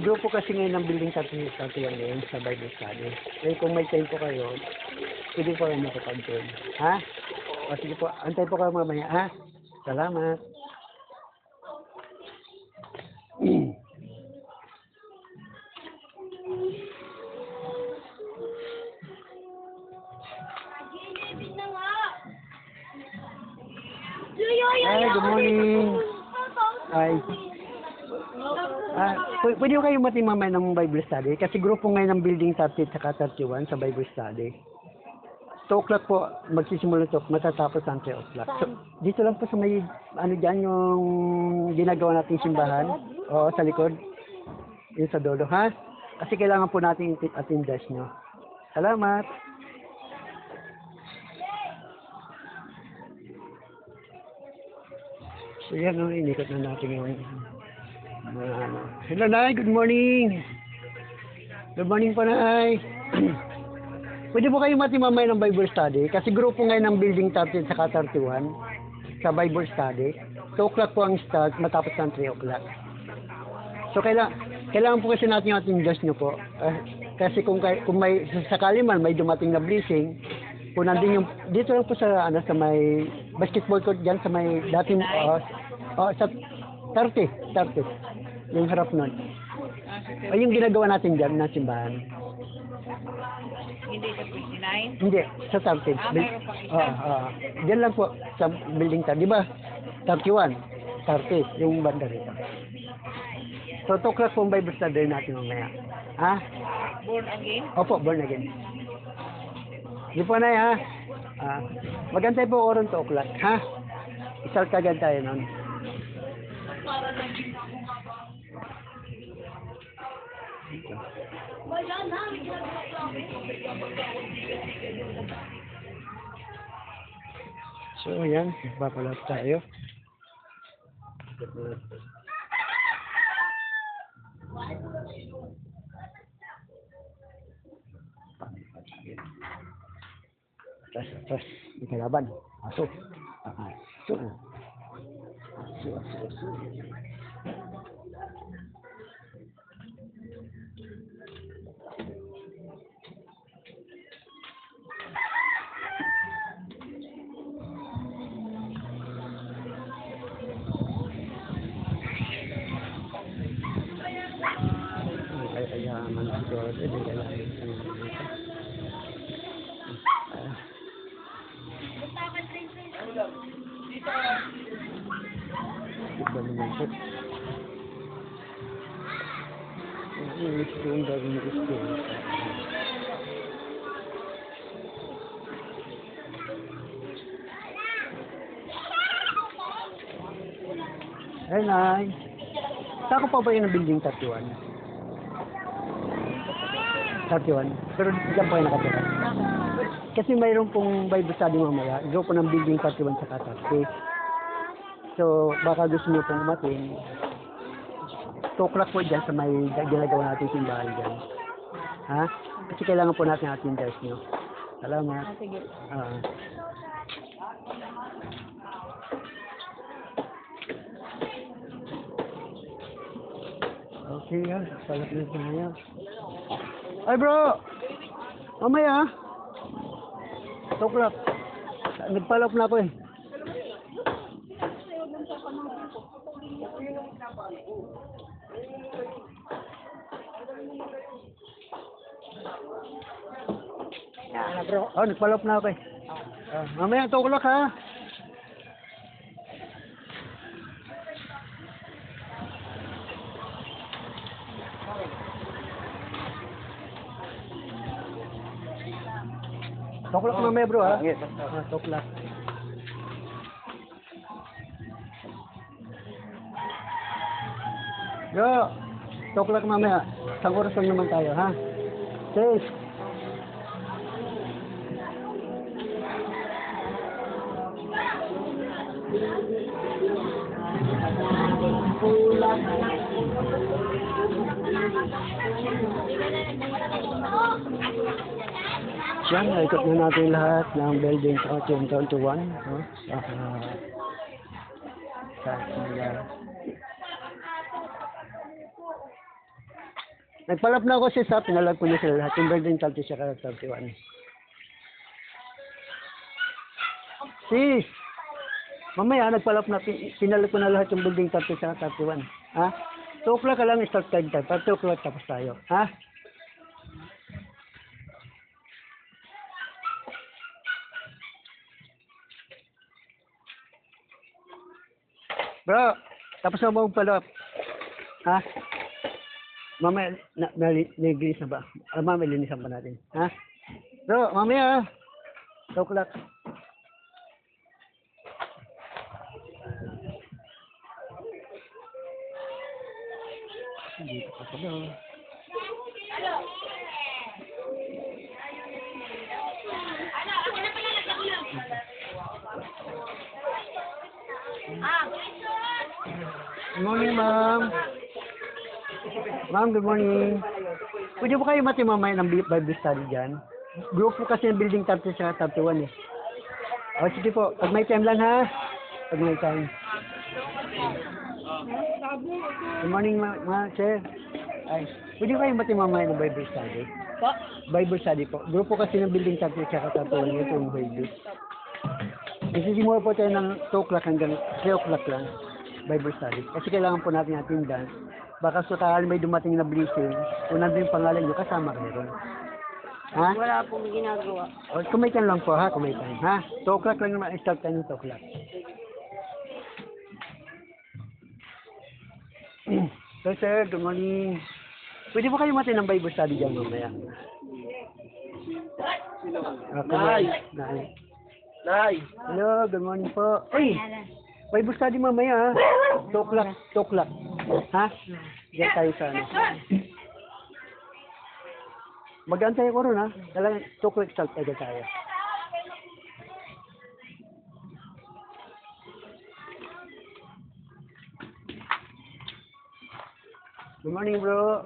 S1: Grupo kasi ngayon ng building 30 yan ngayon sa Bible study. Kaya kung may time po kayo, pwede po kayo makapag-join. Ha? O sige po, antay po kayo mamaya, ha? Salamat. Hi, good morning. Hi. Pwede kayo mati mamaya ng Bible study? Kasi grupo ngayon ng building 30 at 31 sa Bible study. 2 o'clock po, magsisimula ito, matatapos ang 3 o'clock. So, dito lang po sa may, dyan yung ginagawa nating simbahan. O, sa likod. Yung sa dolo, ha? Kasi kailangan po natin attendance nyo. Salamat. So, yan, inikot na natin yung hello, Nay. Good morning. Good morning po, Nay. Pwede po kayo mati mamaya ng Bible study? Kasi grupo ngayon ng building 30 at 31 sa Bible study. 2 o'clock po ang start, matapos ng 3 o'clock. So, kailangan po kasi natin yung attendance nyo po. Kasi kung may sakali man may dumating na blessing, kung nandun yung, dito lang po sa may basketball court dyan, sa may dating, sa 30. Yung harap nun. Ay, yung ginagawa natin dyan na simbahan.
S3: Hindi sa 29?
S1: Hindi, sa 30.
S3: Mayroon pang
S1: Diyan lang po, sa building 30. Di ba? 31. 30, yung banda rito. So, 2 o'clock po ang Bible study natin mamaya. Ha?
S3: Born again?
S1: Opo, born again. Di po na ha? Magantay po oras 2 o'clock. Ha? Isal kagad tayo nun. So, yan. Magpapalap tayo. Atas. May kalaban. Masuk. Masuk. po. English school, English school. Hey, Nay. Saan ko pa ba yun ang building 31? 31? Pero diyan pa kayo nakatira. Kasi mayroon pong Bible study mamaya. Gawa po ng building 31 sa Katarte. So, baka gusto nyo pong umating. 2 o'clock po dyan sa may ginagawa natin simbahan dyan. Ha? Kasi kailangan po natin attendance nyo. Salamat.
S3: Sige.
S1: Okay, salat na ito ngayon. Ay bro! Mamaya 2 o'clock. Nagpalap na ako eh.
S2: Bro.
S1: Oh, nagpalap na ako eh. Mamaya 2 o'clock ha. Toklak mamaya bro ha?
S2: Yes.
S1: Toklak. Yo, toklak mamaya. Isang oras lang naman tayo ha? Safe. Yan, ikot na natin lahat ng building sa 21. No? Nagpalap na ako sa pinalag ko na sila lahat. Yung building 30 siya 31. Sis! Mamaya, nagpalap na. Pinalag ko na lahat yung building 30 siya 31. Ha? 2 o'clock ka lang start time tayo. 2 o'clock tapos tayo. Ha? Bro, tapos na mo magpalap. Ha? Mamaya, nag-linis na ba? Mamaya, linisan pa natin. Ha? Bro, mamaya 2 o'clock. Dito pa pala. Good morning, ma'am. Ma'am, good morning. Pwede po kayo mati mamaya ng Bible study dyan? Group po kasi ng building 30 sa 31 eh. O, sige po. Pag may time lang ha. Pag may time. Good morning, sir. Ay, pwede kayo mati mamaya ng Bible study? Bible study po. Group po kasi ng building 30 sa 31. Ito yung Bible. Isisimula po tayo ng 2 o'clock hanggang 3 o'clock lang. Bible study. Kasi kailangan po natin attendance. Baka sakali may dumating na blessing, kung nandun yung pangalan nyo, kasama kayo ron. Ha?
S3: Wala pong ginagawa.
S1: O, kumitan lang po ha, kumitan. Ha? 2 o'clock lang naman, start tayo ng 2 o'clock. So sir, good morning. Pwede po kayo mati ng Bible study dyan mamaya?
S2: Nay!
S1: Nay.
S2: Nay!
S1: Hello, good morning po. Ay! Bible study mamaya ha. 2 o'clock, 2 o'clock. Ha? Diyan tayo sa ano. Mag-antay ko ron ha. Talagang 2 o'clock start tayo. Good morning bro.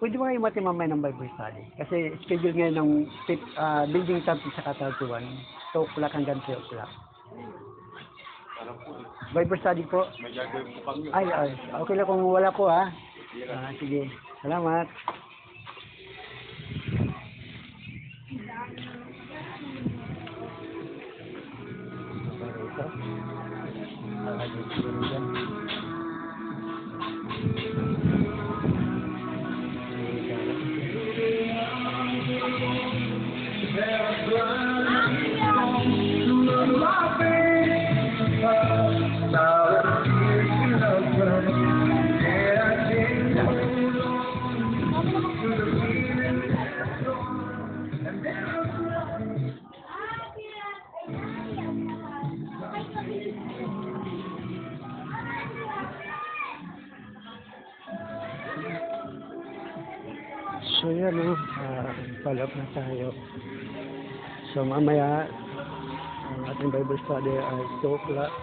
S1: Pwede ba kayo mati mamaya ng Bible study? Kasi schedule ngayon ng building 30 sa 31. 2 o'clock hanggang 3 o'clock. Bible study po.
S2: May gagawin po kami.
S1: Ay, okay lang kung wala po ha. Sige. Salamat.
S4: Now it's
S1: no, follow up na tayo. So mamaya, ang ating Bible study ay 2 o'clock.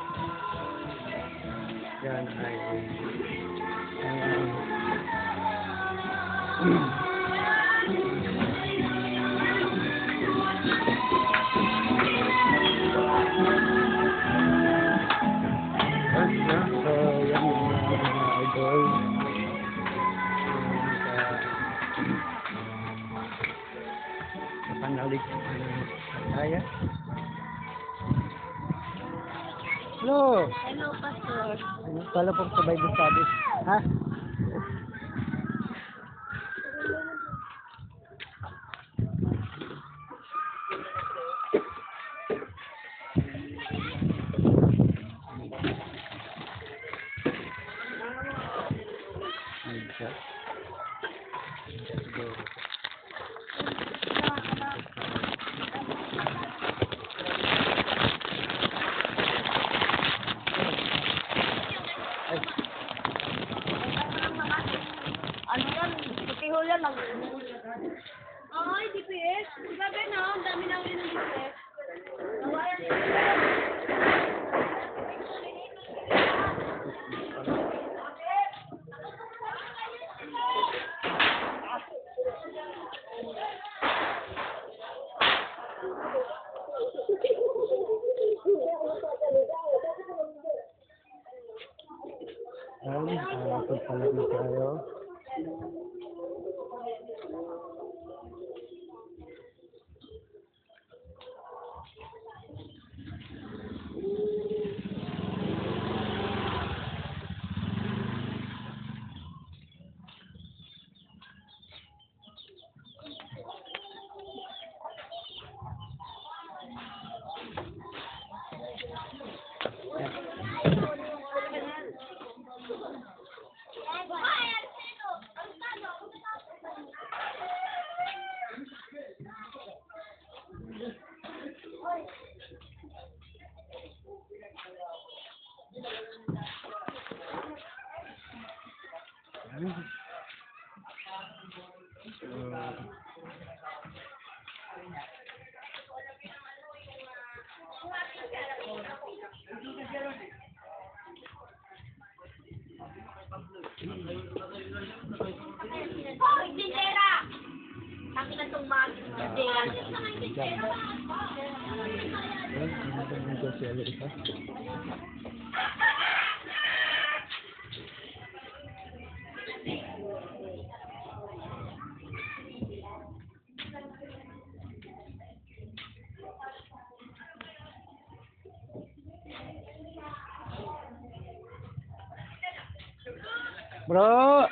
S1: Yan ay so yan mga idol. Napanalig kaya. Hello.
S3: Hello, Pastor.
S1: Pala po sa Bible study. Ha?
S3: Ano yan? Putiho yan. Ay, DPS. Grabe na. Ang dami na ulit ng DPS.
S1: Pagpalag na tayo.
S3: Hoy, Tindera! Sabi na itong mga Tindera.
S1: Bro!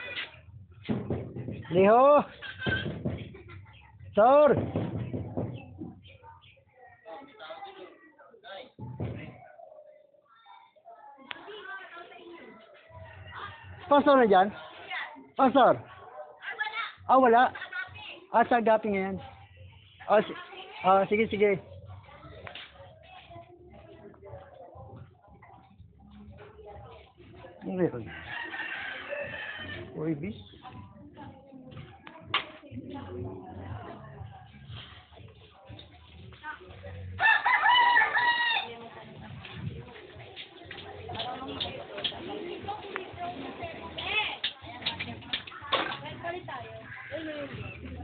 S1: Liho! Sir! Pastor na dyan? Pastor? Ah, wala. Ah, sa gapi ngayon. Sige, sige. Ano yun? Uy, bis.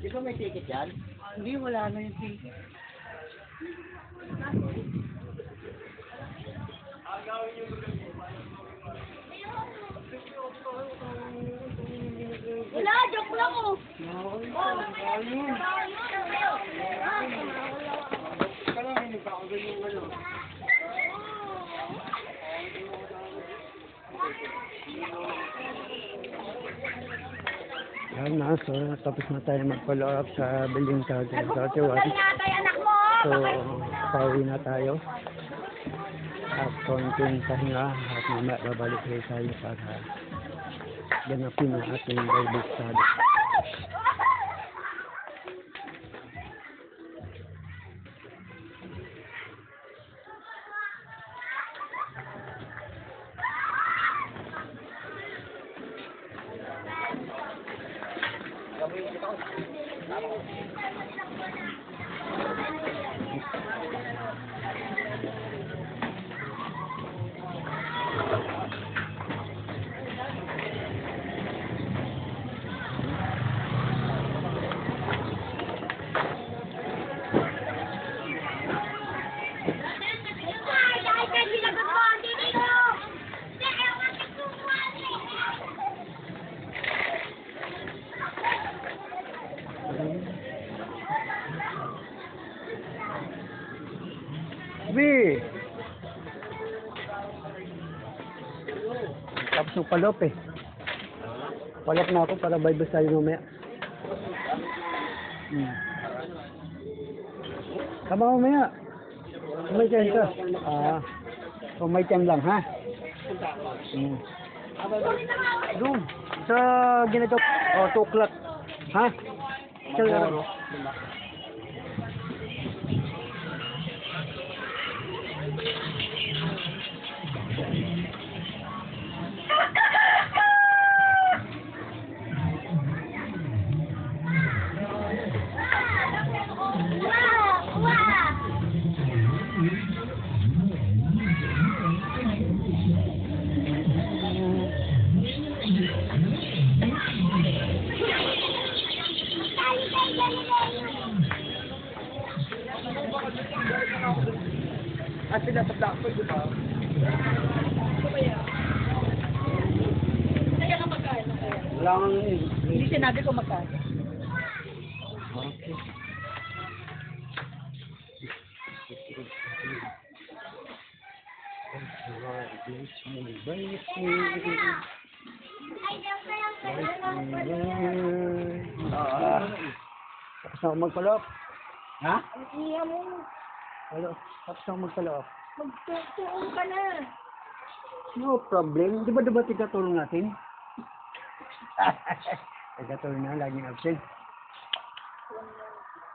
S2: Di ba may ticket yan?
S1: Hindi, wala na yung ticket.
S3: Wala, joke lang oh.
S1: Yan na, so tapos na tayo mag-follow up sa building sa 31.
S3: Tatay, anak mo.
S1: So, pauwi na tayo. At konting pahinga at mamaya babalik tayo para ganapin ang ating Bible study. B. Tapos yung palop eh. Palop na ako para Bible study mamaya. Kama mamaya. Kung may tiyan ka. Kung may tiyan lang, ha? Doon. Sa ginagawa. 2 o'clock. Ha? Sa laro.
S2: At pinapatla ko, di ba?
S1: Wala kang
S3: Hindi sinabi ko magkano.
S1: Okay. Tapos na ako magpalop.
S2: Ha?
S3: Iya mo.
S1: Hello. Tapos na ako magpalop.
S3: Magtutuon ka na.
S1: No problem. Di ba tigatulong natin? Tigatulong na, laging absent.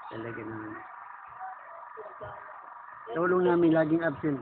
S1: Talaga naman. Tulong namin laging absent.